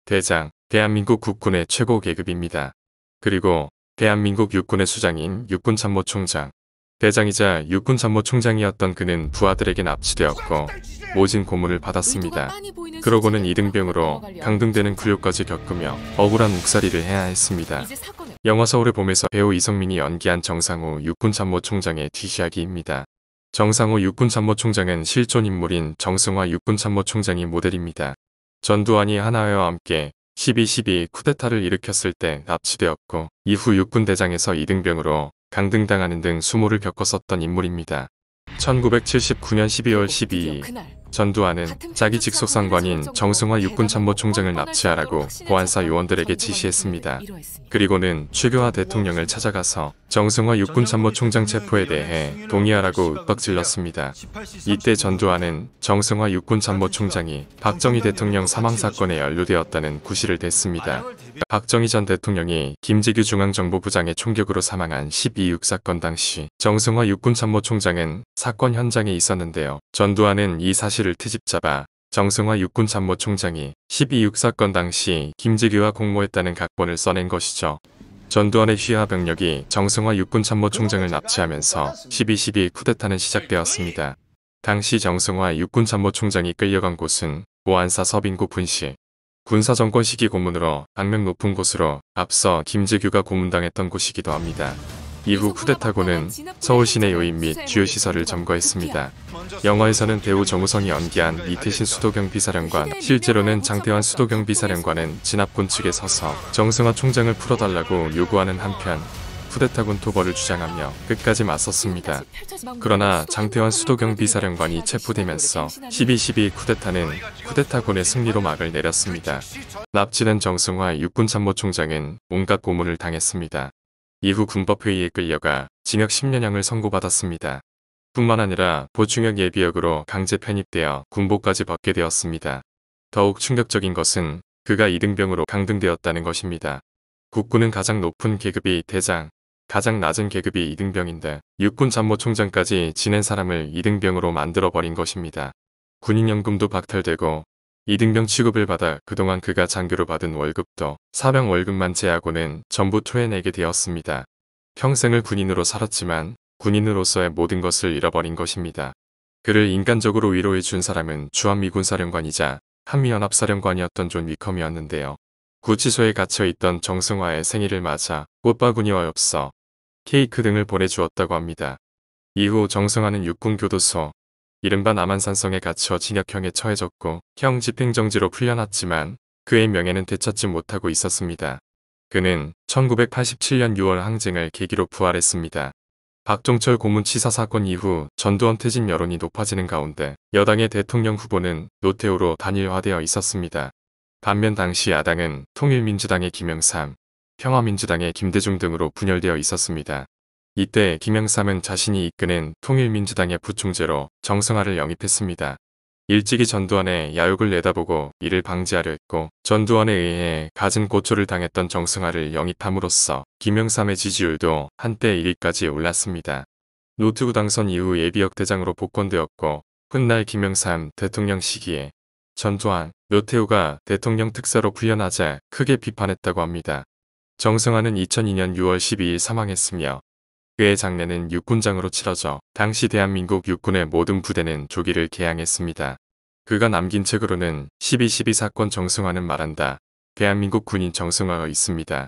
대장, 대한민국 국군의 최고 계급입니다. 그리고 대한민국 육군의 수장인 육군참모총장. 대장이자 육군참모총장이었던 그는 부하들에게 납치되었고 모진 고문을 받았습니다. 그러고는 이등병으로 강등되는 굴욕까지 겪으며 억울한 묵살이를 해야 했습니다. 영화 서울의 봄에서 배우 이성민이 연기한 정상우 육군참모총장의 뒤이야기입니다. 정상우 육군참모총장은 실존 인물인 정승화 육군참모총장이 모델입니다. 전두환이 하나회와 함께 12.12 쿠데타를 일으켰을 때 납치되었고 이후 육군대장에서 이등병으로 강등당하는 등 수모를 겪었었던 인물입니다. 1979년 12월 12일 전두환은 자기 직속 상관인 정승화 육군참모총장을 납치하라고 보안사 요원들에게 지시했습니다. 그리고는 최규하 대통령을 찾아가서 정승화 육군참모총장 체포에 대해 동의하라고 윽박질렀습니다. 이때 전두환은 정승화 육군참모총장이 박정희 대통령 사망사건에 연루되었다는 구실을 댔습니다. 박정희 전 대통령이 김재규 중앙정보부장의 총격으로 사망한 12.6 사건 당시 정승화 육군참모총장은 사건 현장에 있었는데요. 전두환은 이 사실을 트집잡아 정승화 육군참모총장이 12.6 사건 당시 김재규와 공모했다는 각본을 써낸 것이죠. 전두환의 휘하 병력이 정승화 육군참모총장을 납치하면서 12.12 쿠데타는 시작되었습니다. 당시 정승화 육군참모총장이 끌려간 곳은 보안사 서빙고 분실. 군사정권 시기 고문으로 악명 높은 곳으로 앞서 김재규가 고문당했던 곳이기도 합니다. 이후 쿠데타고는 서울 시내 요인 및 주요 시설을 점거했습니다. 영화에서는 배우 정우성이 연기한 이태신 수도경비사령관, 실제로는 장태환 수도경비사령관은 진압군 측에 서서 정승화 총장을 풀어달라고 요구하는 한편 쿠데타군 토벌을 주장하며 끝까지 맞섰습니다. 그러나 장태환 수도경비사령관이 체포되면서 12.12 쿠데타는 쿠데타군의 승리로 막을 내렸습니다. 납치된 정승화 육군참모총장은 온갖 고문을 당했습니다. 이후 군법회의에 끌려가 징역 10년형을 선고받았습니다. 뿐만 아니라 보충역 예비역으로 강제 편입되어 군복까지 벗게 되었습니다. 더욱 충격적인 것은 그가 이등병으로 강등되었다는 것입니다. 국군은 가장 높은 계급이 대장, 가장 낮은 계급이 이등병인데 육군참모총장까지 지낸 사람을 이등병으로 만들어버린 것입니다. 군인연금도 박탈되고 이등병 취급을 받아 그동안 그가 장교로 받은 월급도 사병 월급만 제하고는 전부 토해내게 되었습니다. 평생을 군인으로 살았지만 군인으로서의 모든 것을 잃어버린 것입니다. 그를 인간적으로 위로해 준 사람은 주한미군사령관이자 한미연합사령관이었던 존 위컴이었는데요. 구치소에 갇혀있던 정승화의 생일을 맞아 꽃바구니와 엽서, 케이크 등을 보내주었다고 합니다. 이후 정승화는 육군교도소, 이른바 남한산성에 갇혀 징역형에 처해졌고 형 집행정지로 풀려났지만 그의 명예는 되찾지 못하고 있었습니다. 그는 1987년 6월 항쟁을 계기로 부활했습니다. 박종철 고문치사 사건 이후 전두환 퇴진 여론이 높아지는 가운데 여당의 대통령 후보는 노태우로 단일화되어 있었습니다. 반면 당시 야당은 통일민주당의 김영삼, 평화민주당의 김대중 등으로 분열되어 있었습니다. 이때 김영삼은 자신이 이끄는 통일민주당의 부총재로 정승화를 영입했습니다. 일찍이 전두환의 야욕을 내다보고 이를 방지하려 했고 전두환에 의해 갖은 고초를 당했던 정승화를 영입함으로써 김영삼의 지지율도 한때 1위까지 올랐습니다. 노태우 당선 이후 예비역 대장으로 복권되었고 훗날 김영삼 대통령 시기에 전두환, 노태우가 대통령 특사로 풀려나자 크게 비판했다고 합니다. 정승화는 2002년 6월 12일 사망했으며 그의 장례는 육군장으로 치러져 당시 대한민국 육군의 모든 부대는 조기를 개항했습니다. 그가 남긴 책으로는 12.12 사건 정승화는 말한다. 대한민국 군인 정승화가 있습니다.